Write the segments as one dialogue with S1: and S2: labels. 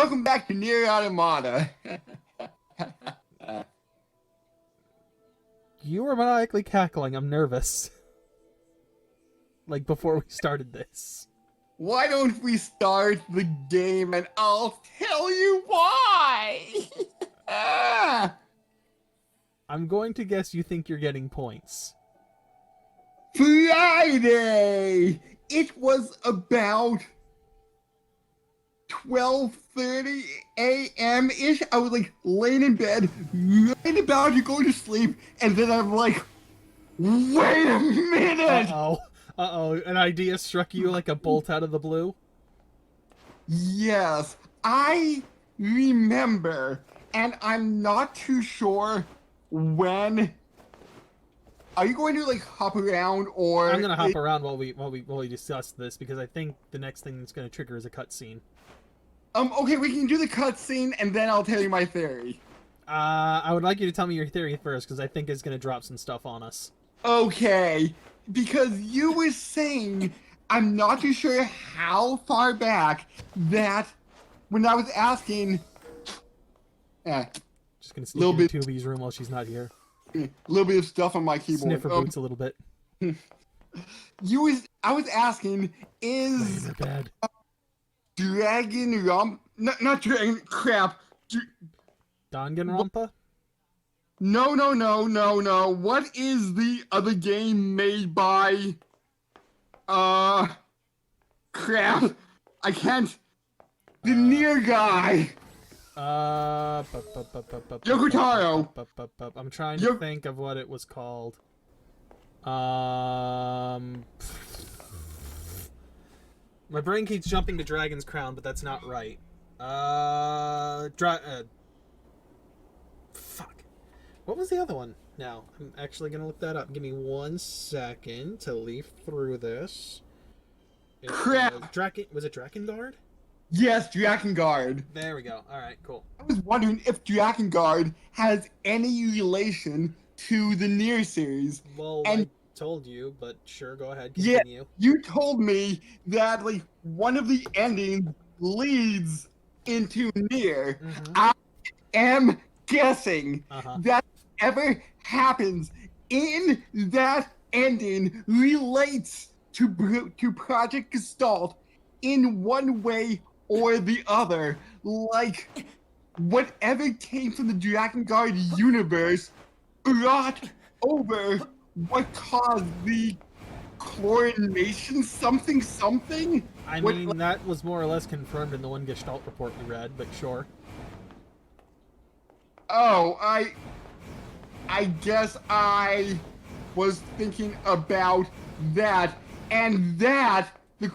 S1: welcome back to NieR Automata.
S2: You were maniacally cackling. I'm nervous. Like before we started this.
S1: Why don't we start the game and I'll tell you why?
S2: I'm going to guess you think you're getting points.
S1: Friday! It was about 12:30 a.m.-ish. I was like laying in bed, right about to go to sleep, and then I'm like, wait a minute!
S2: Uh-oh. An idea struck you like a bolt out of the blue?
S1: Yes, I remember, and I'm not too sure when. Are you going to like hop around, or
S2: I'm gonna hop around while we discuss this because I think the next thing that's gonna trigger is a cutscene.
S1: Okay, we can do the cutscene and then I'll tell you my theory.
S2: I would like you to tell me your theory first because I think it's gonna drop some stuff on us.
S1: Okay, because you were saying, I'm not too sure how far back, that when I was asking,
S2: Just gonna sneak into Tubi's room while she's not here.
S1: A little bit of stuff on my keyboard.
S2: Sniff her boots a little bit.
S1: I was asking, is Dragon not Dragon, crap.
S2: Danganronpa?
S1: No. What is the other game made by, crap. I can't. The NieR guy. Yoko Taro.
S2: I'm trying to think of what it was called. My brain keeps jumping to Dragon's Crown, but that's not right. Fuck. What was the other one? Now, I'm actually gonna look that up. Give me 1 second to leaf through this.
S1: Crap.
S2: Was it Drakengard?
S1: Yes, Drakengard.
S2: There we go. Alright, cool.
S1: I was wondering if Drakengard has any relation to the NieR series.
S2: Well,
S1: and
S2: I told you, but sure, go ahead, continue.
S1: Yeah, you told me that like one of the endings leads into NieR.
S2: Mm-hmm.
S1: I am guessing that whatever happens in that ending relates to Project Gestalt in one way or the other. Like, whatever came from the Drakengard universe brought over what caused the chlorination something?
S2: I mean, that was more or less confirmed in the one Gestalt report we read, but sure.
S1: Oh, I guess I was thinking about that, and that the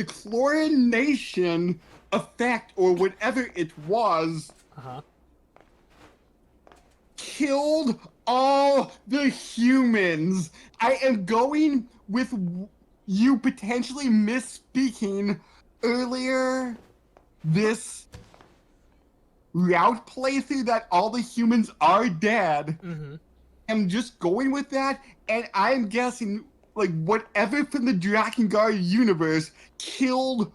S1: chlorination effect, or whatever it was, killed all the humans. I am going with you potentially misspeaking earlier this route playthrough that all the humans are dead. I'm just going with that, and I'm guessing like whatever from the Drakengard universe killed,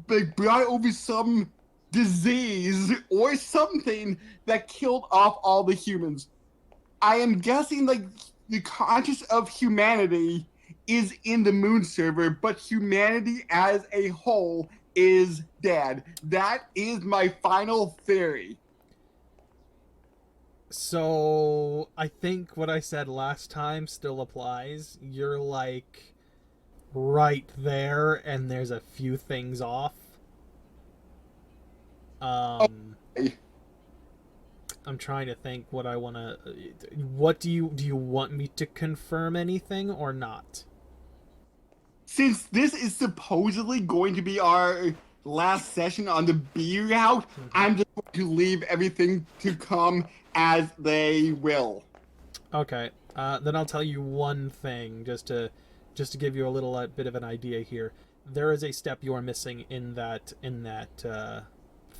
S1: like brought over some disease or something that killed off all the humans. I am guessing like the conscience of humanity is in the moon server, but humanity as a whole is dead. That is my final theory.
S2: So, I think what I said last time still applies. You're like right there, and there's a few things off. I'm trying to think what I want to. What do you want me to confirm anything or not?
S1: Since this is supposedly going to be our last session on the B route, I'm just going to leave everything to come as they will.
S2: Okay, then I'll tell you one thing just to give you a little bit of an idea here. There is a step you are missing in that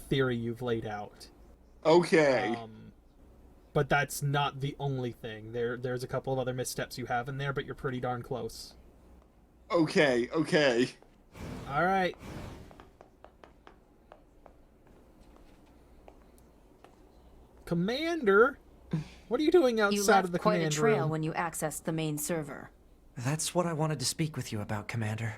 S2: theory you've laid out.
S1: Okay.
S2: But that's not the only thing. There's a couple of other missteps you have in there, but you're pretty darn close.
S1: Okay.
S2: All right. Commander? What are you doing
S3: You
S2: outside
S3: left
S2: of the
S3: quite a
S2: command
S3: trail
S2: room?
S3: when you accessed the main server.
S4: That's what I wanted to speak with you about, Commander.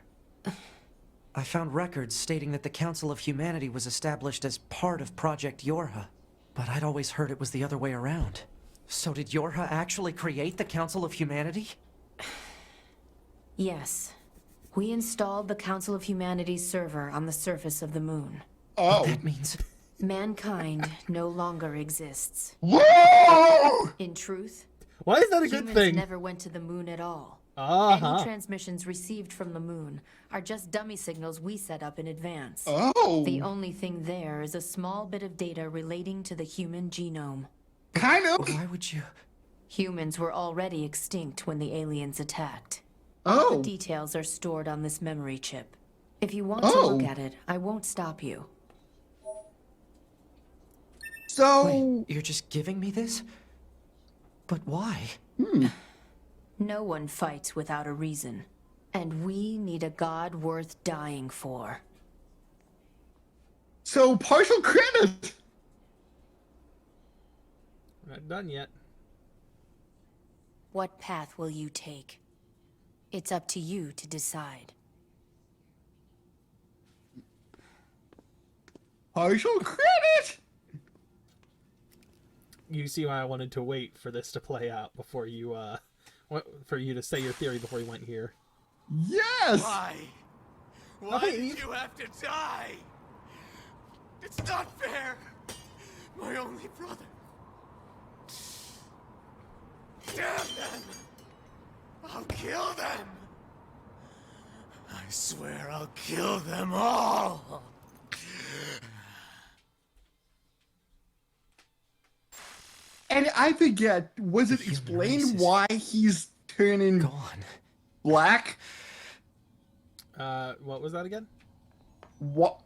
S4: I found records stating that the Council of Humanity was established as part of Project Yorha, but I'd always heard it was the other way around. So did Yorha actually create the Council of Humanity?
S3: Yes. We installed the Council of Humanity's server on the surface of the moon.
S1: Oh.
S4: That means...
S3: Mankind no longer exists.
S1: Whoa!
S3: In truth,
S2: Why is that a good
S3: humans
S2: thing?
S3: never went to the moon at all.
S2: Uh-huh.
S3: Any transmissions received from the moon are just dummy signals we set up in advance.
S1: Oh.
S3: The only thing there is a small bit of data relating to the human genome.
S1: Kind of.
S4: Why would you...
S3: Humans were already extinct when the aliens attacked.
S1: Oh.
S3: The details are stored on this memory chip. If you want to
S1: Oh.
S3: look at it, I won't stop you.
S1: So.
S4: Wait, you're just giving me this? But why?
S3: No one fights without a reason. And we need a god worth dying for.
S1: So partial credit.
S2: Not done yet.
S3: What path will you take? It's up to you to decide.
S1: Partial credit.
S2: You see why I wanted to wait for this to play out before you, for you to say your theory before you went here.
S1: Yes.
S5: Why? Why did you have to die? It's not fair. My only brother. Damn them! I'll kill them! I swear I'll kill them all!
S1: And I forget, was it
S4: human race
S1: explained
S4: is
S1: why he's turning
S4: Gone.
S1: black?
S2: What was that again?
S1: What?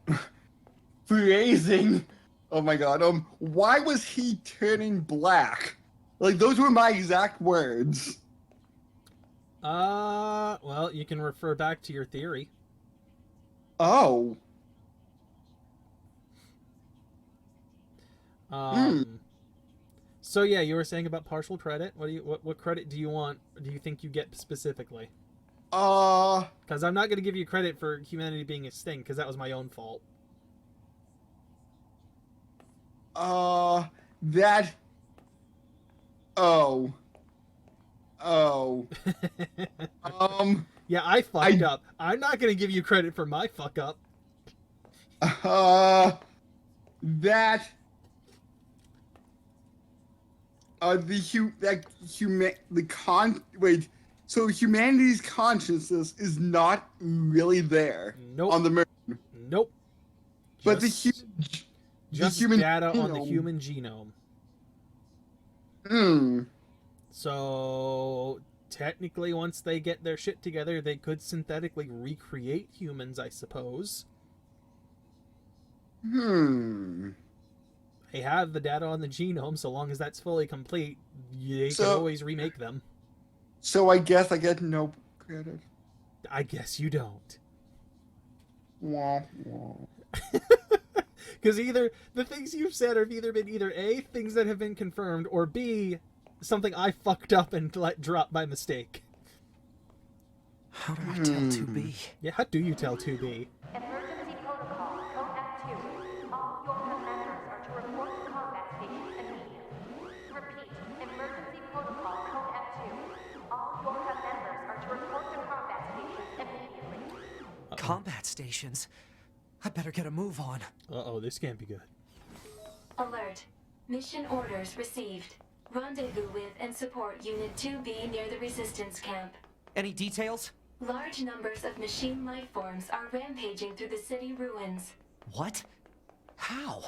S1: Phrasing. Oh my god. Why was he turning black? Like, those were my exact words.
S2: Well, you can refer back to your theory.
S1: Oh.
S2: So yeah, you were saying about partial credit. What credit do you want? Do you think you get specifically? Because I'm not going to give you credit for humanity being extinct, because that was my own fault.
S1: That. Oh.
S2: Yeah, I fucked up. I'm not going to give you credit for my fuck up.
S1: That. So humanity's consciousness is not really there.
S2: Nope.
S1: On the moon.
S2: Nope.
S1: But
S2: just
S1: human
S2: data on the
S1: genome.
S2: human genome. So technically, once they get their shit together, they could synthetically recreate humans, I suppose. They have the data on the genome. So long as that's fully complete, they can always remake them.
S1: So I guess I get no credit.
S2: I guess you don't.
S1: Wah, wah.
S2: Because either the things you've said have either been A, things that have been confirmed, or B, something I fucked up and let drop by mistake.
S4: How do I tell 2B?
S2: Yeah, how do you tell 2B?
S6: Emergency protocol, code F2. All Yorha members are to report to combat stations immediately. Repeat, emergency protocol, code F2. All Yorha members are to report to combat stations immediately.
S4: Combat stations? I better get a move on.
S2: Uh-oh, this can't be good.
S7: Alert. Mission orders received. Rendezvous with and support Unit 2B near the resistance camp.
S4: Any details?
S7: Large numbers of machine life forms are rampaging through the city ruins.
S4: What? How?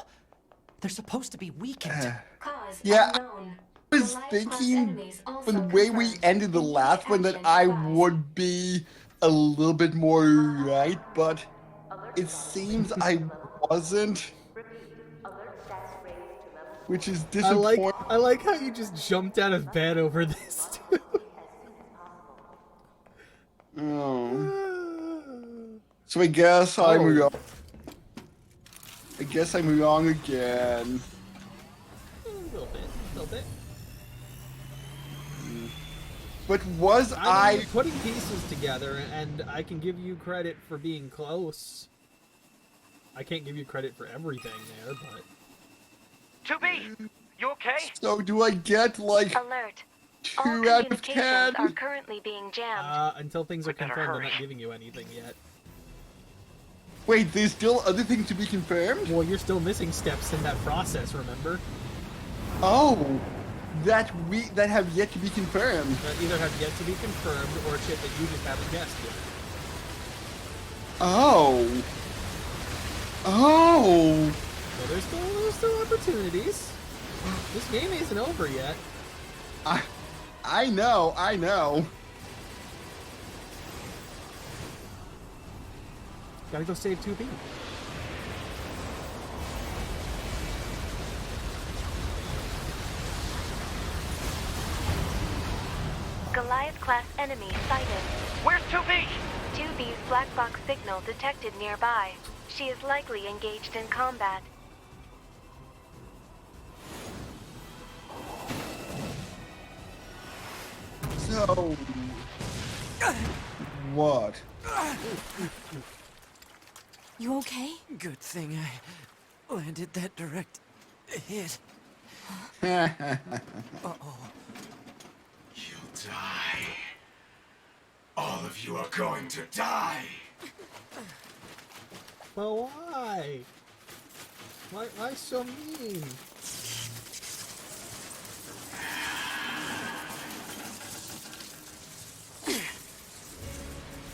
S4: They're supposed to be weakened.
S7: Cause
S1: Yeah.
S7: unknown.
S1: I was
S7: Life class
S1: thinking
S7: enemies also
S1: from the way we
S7: confirmed.
S1: ended the last one that
S7: Immediate
S1: I
S7: action
S1: would be a little bit more right, but it seems I wasn't, which is disappointing.
S2: I like how you just jumped out of bed over this too.
S1: So I guess I'm
S2: Oh.
S1: wrong. I guess I'm wrong again.
S2: little bit, a little bit.
S1: But was
S2: I mean, putting pieces together, and I can give you credit for being close. I can't give you credit for everything there, but...
S8: 2B, you okay?
S1: So do I get, like,
S7: Alert. All
S1: 2 out of
S7: communications
S1: 10?
S7: are currently being jammed.
S2: Until things are
S8: We better
S2: confirmed, I'm
S8: hurry.
S2: not giving you anything yet.
S1: Wait, there's still other things to be confirmed?
S2: Well, you're still missing steps in that process, remember?
S1: Oh, that have yet to be confirmed.
S2: That either have yet to be confirmed, or shit that you just haven't guessed yet.
S1: Oh. Oh.
S2: So there's still opportunities. This game isn't over yet.
S1: I know.
S2: Gotta go save 2B.
S7: Goliath-class enemy sighted.
S8: Where's 2B?
S7: 2B's black box signal detected nearby. She is likely engaged in combat.
S1: So, what?
S3: You okay?
S4: Good thing I landed that direct hit. Uh-oh.
S5: You'll die. All of you are going to die.
S2: But why? Why so mean?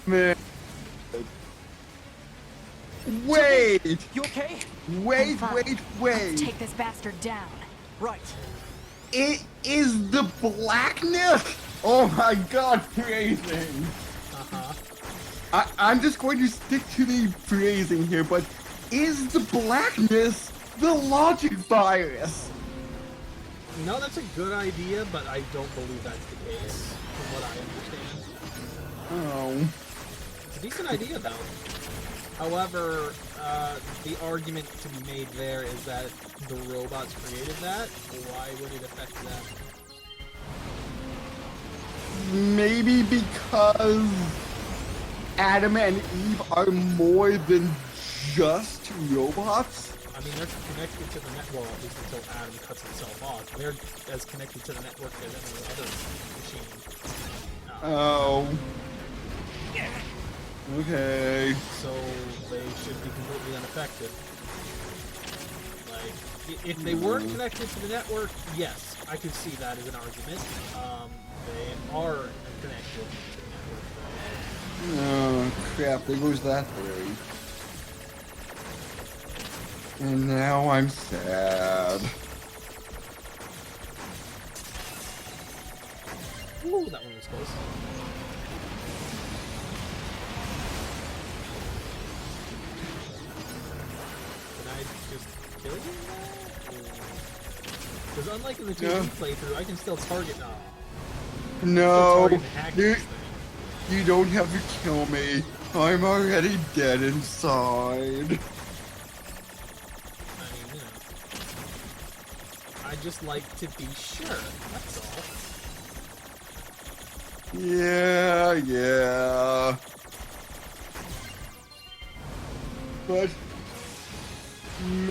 S1: Man. Wait!
S4: You okay?
S1: Wait.
S3: Let's take this bastard down.
S4: Right.
S1: It is the blackness! Oh my god, phrasing!
S2: Uh-huh.
S1: I'm just going to stick to the phrasing here, but is the blackness the logic virus?
S2: You know, that's a good idea, but I don't believe that's the case, from what I understand.
S1: Oh.
S2: It's a decent idea, though. However, the argument to be made there is that the robots created that. Why would it affect them?
S1: Maybe because Adam and Eve are more than just robots?
S2: I mean, they're connected to the network, at least until Adam cuts himself off. They're as connected to the network as any other machine.
S1: Oh. Okay.
S2: So they should be completely unaffected. Like, if they weren't connected to the network, yes, I could see that as an argument. They are connected to the network,
S1: Oh, crap, there goes that theory. And now I'm sad.
S2: Ooh, that one was close. Can I just kill you? Because unlike in the 2D
S1: Yeah.
S2: playthrough, I can still target now.
S1: No,
S2: Target and hack
S1: you,
S2: this thing.
S1: you don't have to kill me. I'm already dead inside.
S2: I mean, you know. I just like to be sure, that's all.
S1: Yeah. But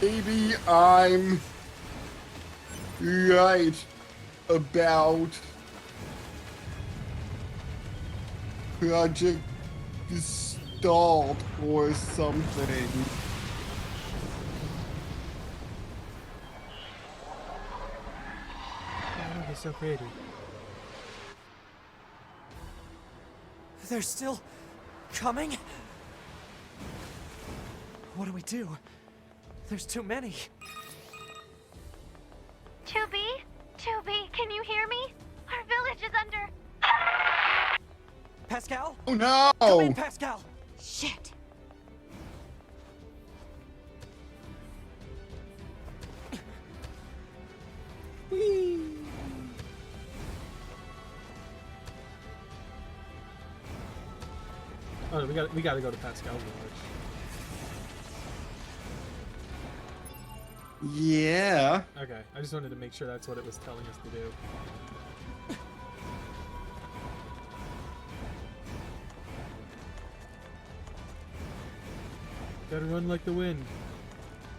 S1: maybe I'm right about Project Stalled or something.
S2: Oh, he's so pretty.
S4: They're still coming? What do we do? There's too many.
S6: 2B? 2B, can you hear me? Our village is under...
S4: Pascal?
S1: Oh no!
S4: Come in, Pascal!
S3: Shit.
S2: Whee! Oh, we gotta go to Pascal's village.
S1: Yeah.
S2: Okay, I just wanted to make sure that's what it was telling us to do. Gotta run like the wind.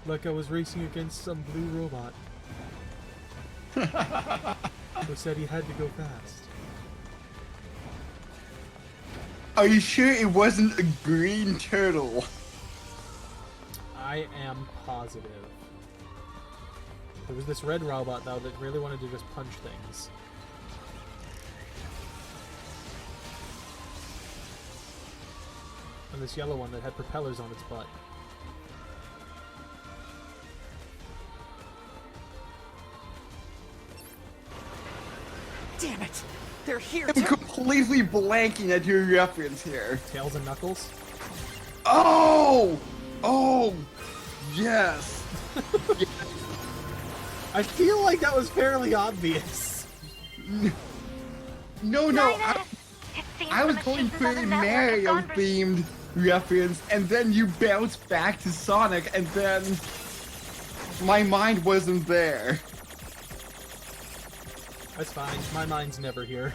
S2: Like I was racing against some blue robot who said he had to go fast.
S1: Are you sure it wasn't a green turtle?
S2: I am positive. There was this red robot, though, that really wanted to just punch things. And this yellow one that had propellers on its butt.
S4: Damn it! They're here
S1: I'm
S4: too!
S1: completely blanking at your reference here.
S2: Tails and Knuckles?
S1: Oh! Oh! Yes!
S2: I feel like that was fairly obvious.
S1: No,
S6: It seems
S1: I
S6: the
S1: was going
S6: machines
S1: for
S6: on
S1: a
S6: the network have
S1: Mario
S6: gone berserk.
S1: themed reference, and then you bounced back to Sonic, and then my mind wasn't there.
S2: That's fine. My mind's never here.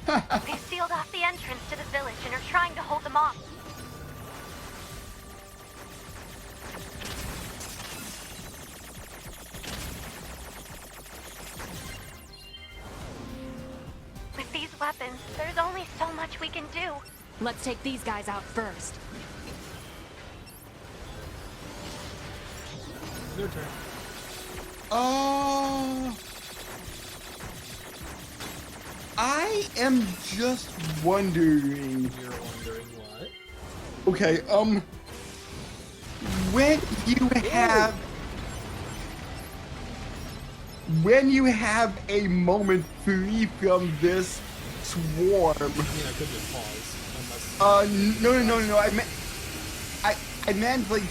S6: They sealed off the entrance to the village and are trying to hold them off. With these weapons, there's only so much we can do.
S3: Let's take these guys out first.
S2: Your turn.
S1: I am just wondering.
S2: You're wondering what?
S1: Okay, when you have a moment free from this swarm.
S2: I mean, I could just pause. Unless...
S1: No. I meant like,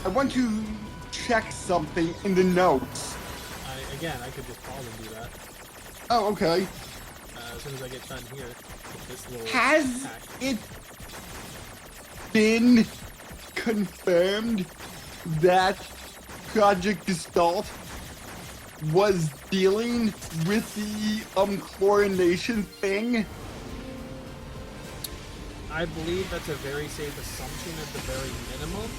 S1: I want to check something in the notes.
S2: I could just pause and do that.
S1: Oh, okay.
S2: As soon as I get done here with this little
S1: Has
S2: hack.
S1: it been confirmed that Project Gestalt was dealing with the chlorination thing?
S2: I believe that's a very safe assumption at the very minimum,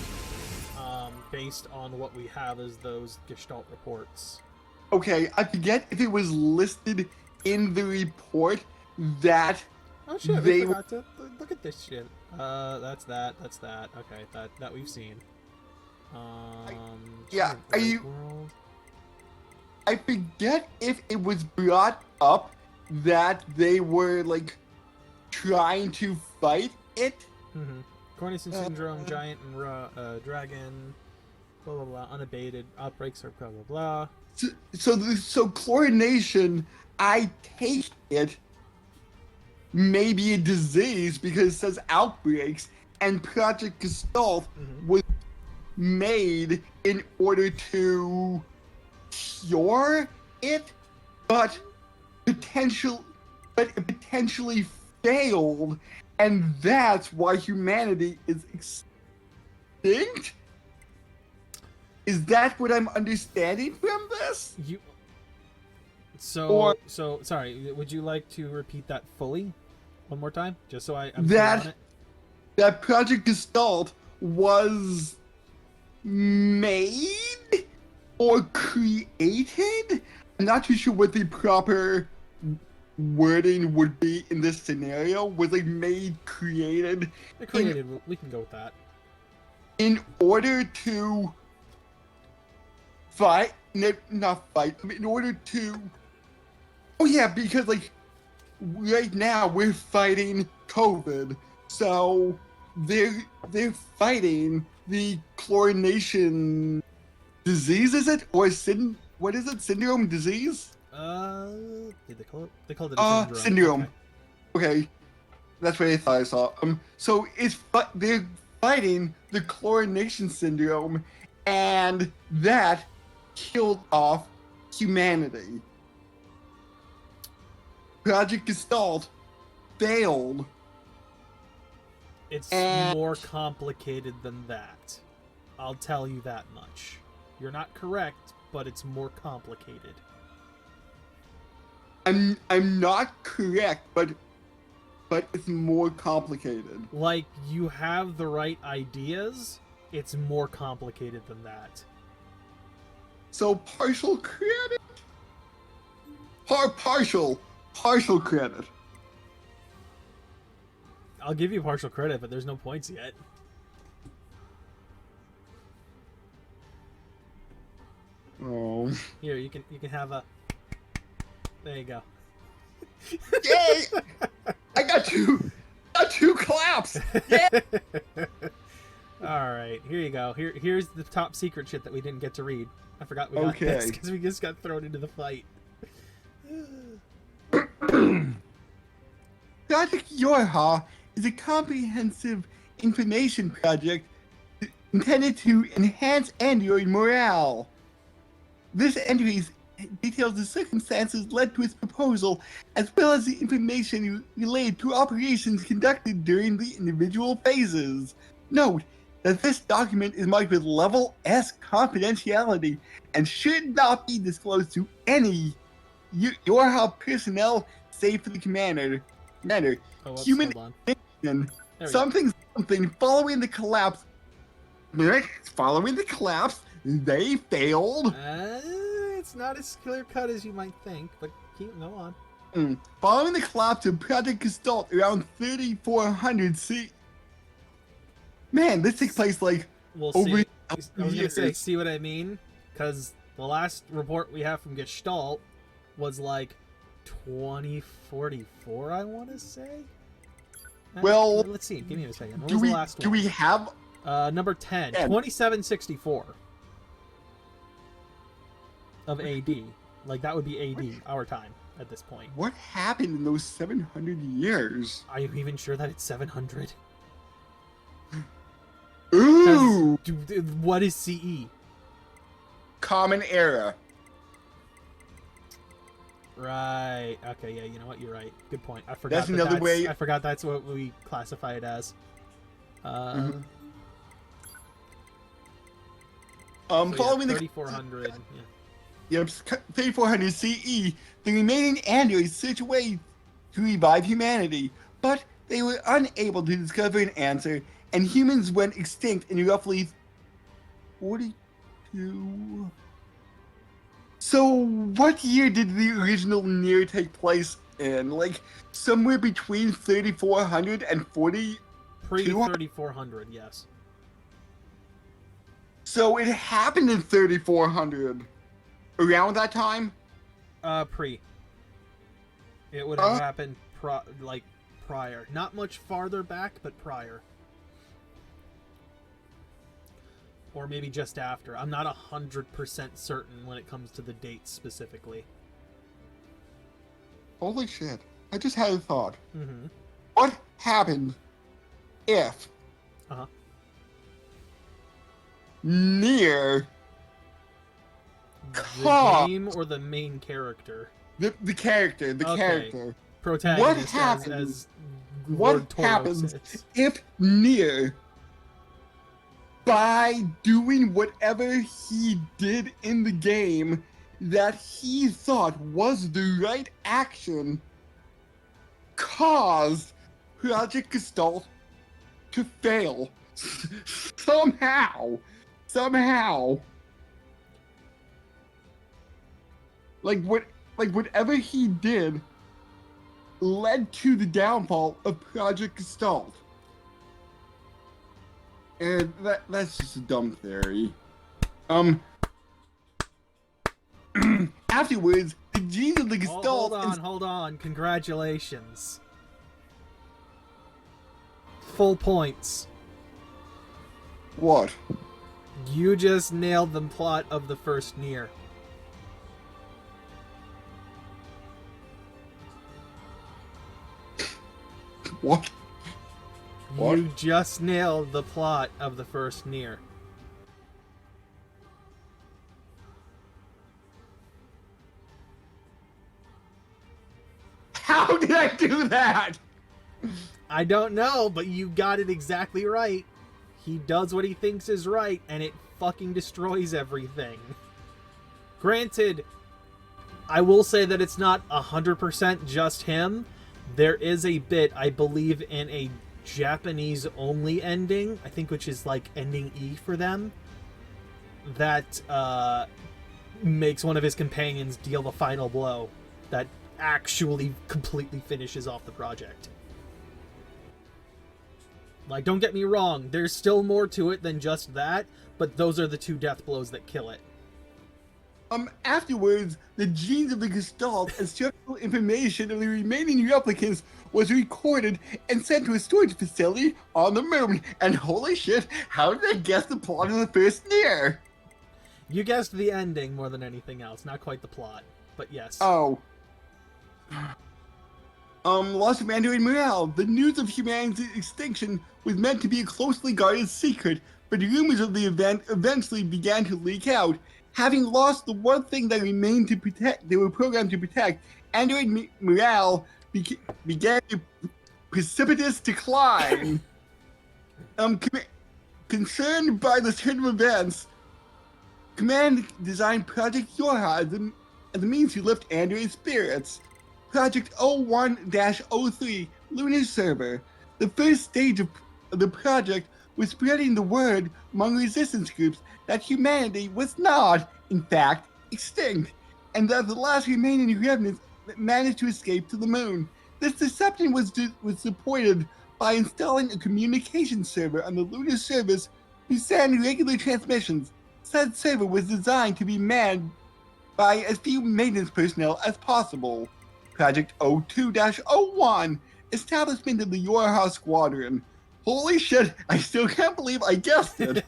S2: based on what we have as those Gestalt reports.
S1: Okay, I forget if it was listed in the report that
S2: Oh shit,
S1: they
S2: we forgot to look at this shit. That's that. Okay, that we've seen.
S1: Yeah, are you-
S2: World.
S1: I forget if it was brought up that they were like trying to fight it.
S2: Mm-hmm. Coronation syndrome, giant and dragon, blah blah blah, unabated outbreaks are blah blah blah.
S1: So chlorination, I take it, may be a disease because it says outbreaks, and Project Gestalt was made in order to cure it, but it potentially failed, and that's why humanity is extinct? Is that what I'm understanding from this?
S2: So sorry, would you like to repeat that fully one more time? Just so I'm clear on it?
S1: That Project Gestalt was made or created? I'm not too sure what the proper wording would be in this scenario. Was like made, created?
S2: We can go with that.
S1: In order to fight, not fight, in order to... Oh yeah, because like, right now we're fighting COVID, so they're fighting the chlorination disease, is it? Or what is it? Syndrome disease?
S2: Did they call it? They called it a syndrome.
S1: Syndrome. Okay. That's what I thought I saw. So they're fighting the chlorination syndrome, and that killed off humanity. Project Gestalt failed.
S2: It's
S1: And-
S2: more complicated than that. I'll tell you that much. You're not correct, but it's more complicated.
S1: I'm not correct, but it's more complicated.
S2: Like, you have the right ideas, it's more complicated than that.
S1: So partial credit? Partial credit.
S2: I'll give you partial credit, but there's no points yet.
S1: Oh.
S2: Here, you can have a... There you go.
S1: Yay! I got two claps! Yeah!
S2: Alright, here you go. Here's the top secret shit that we didn't get to read. I forgot we got this because we just got thrown into the fight.
S1: Project Yorha is a comprehensive information project intended to enhance android morale. This entry details the circumstances led to its proposal, as well as the information related to operations conducted during the individual phases. Note that this document is marked with Level S confidentiality and should not be disclosed to any Yorha personnel save for the commander.
S2: Oh, whoops,
S1: Human
S2: hold on.
S1: action.
S2: There we go.
S1: Something following the collapse. Following the collapse, they failed.
S2: It's not as clear cut as you might think, but go on.
S1: Following the collapse of Project Gestalt around 3400 C. Man, this takes place like
S2: We'll
S1: over
S2: see. I was gonna
S1: years.
S2: say, see what I mean? Because the last report we have from Gestalt was like 2044, I want to say.
S1: Well,
S2: let's see. Give me a second. What
S1: do
S2: was
S1: we
S2: the last
S1: do
S2: one?
S1: we have
S2: Number 10,
S1: Yeah.
S2: 2764 of AD. Like, that would be AD, our time, at this point.
S1: what happened in those 700 years?
S2: Are you even sure that it's 700?
S1: Ooh,
S2: What is CE?
S1: common era.
S2: Right. Okay, yeah, you know what? You're right. Good point. I forgot
S1: That's another way-
S2: I forgot that's what we classify it as. So yeah,
S1: Following the
S2: 3400. Yeah.
S1: Yep, 3400 CE, the remaining androids searched a way to revive humanity, but they were unable to discover an answer, and humans went extinct in roughly 42. So, what year did the original NieR take place in? Like, somewhere between 3400 and 40?
S2: Pre 3400, yes.
S1: So, it happened in 3400. Around that time?
S2: Pre. It would have happened prior. Not much farther back, but prior. Or maybe just after. I'm not 100% certain when it comes to the dates specifically.
S1: Holy shit. I just had a thought.
S2: Mm-hmm.
S1: What happened if
S2: Uh-huh.
S1: NieR
S2: The game or the main character?
S1: the character,
S2: Okay.
S1: character.
S2: Protagonist
S1: happened?
S2: as
S1: What
S2: Lord Toro
S1: happens
S2: says.
S1: if NieR, by doing whatever he did in the game that he thought was the right action, caused Project Gestalt to fail? Somehow. Whatever he did led to the downfall of Project Gestalt. And that's just a dumb theory. Afterwards, the genes of the Gestalt...
S2: Hold on. Congratulations. Full points.
S1: What?
S2: You just nailed the plot of the first NieR.
S1: What?
S2: You just nailed the plot of the first NieR.
S1: How did I do that?
S2: I don't know, but you got it exactly right. He does what he thinks is right, and it fucking destroys everything. Granted, I will say that it's not 100% just him. There is a bit, I believe, in a Japanese-only ending, I think, which is like ending E for them, that makes one of his companions deal the final blow that actually completely finishes off the project. Like, don't get me wrong, there's still more to it than just that, but those are the two death blows that kill it.
S1: Afterwards, the genes of the Gestalt and structural information of the remaining replicants was recorded and sent to a storage facility on the moon. And holy shit, how did I guess the plot of the first NieR?
S2: You guessed the ending more than anything else, not quite the plot, but yes.
S1: Oh. Loss of android morale. The news of humanity's extinction was meant to be a closely guarded secret, but rumors of the event eventually began to leak out. Having lost the one thing that remained to protect, they were programmed to protect, android morale began a precipitous decline. Concerned by this turn of events, Command designed Project Yorha as a means to lift android spirits. Project 01-03, Lunar Server. The first stage of the project was spreading the word among resistance groups that humanity was not, in fact, extinct, and that the last remaining remnants managed to escape to the moon. This deception was supported by installing a communication server on the lunar surface to send regular transmissions. Said server was designed to be manned by as few maintenance personnel as possible. Project 02-01, establishment of the Yorha Squadron. Holy shit, I still can't believe I guessed it.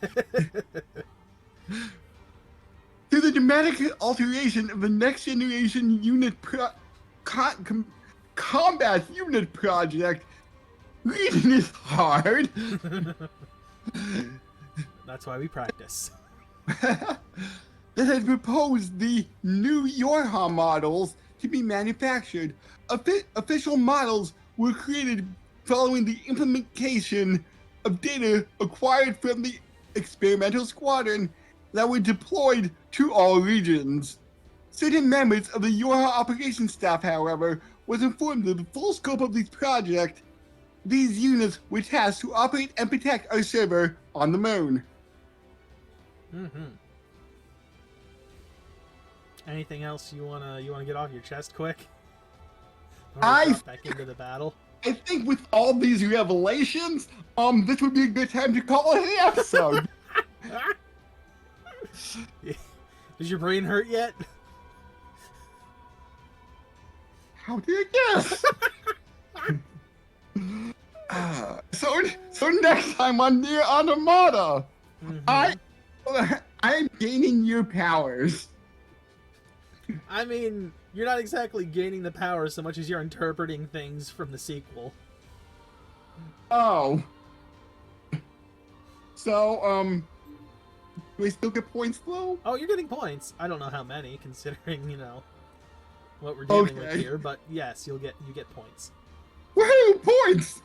S1: Through the dramatic alteration of the next generation unit combat unit project, reading is hard.
S2: That's why we practice.
S1: That had proposed the new Yorha models to be manufactured. Official models were created following the implementation of data acquired from the experimental squadron that were deployed to all regions. Certain members of the Yorha operations staff, however, was informed of the full scope of this project. These units were tasked to operate and protect our server on the moon.
S2: Anything else you wanna get off your chest quick? Back into the battle.
S1: I think with all these revelations, this would be a good time to call it an episode.
S2: Does your brain hurt yet?
S1: How do you guess? So next time on NieR Automata, I'm gaining your powers.
S2: I mean, you're not exactly gaining the power so much as you're interpreting things from the sequel.
S1: Oh. So, do I still get points though?
S2: Oh, you're getting points. I don't know how many, considering, you know, what we're dealing with here, but yes, you get points.
S1: Woohoo, points!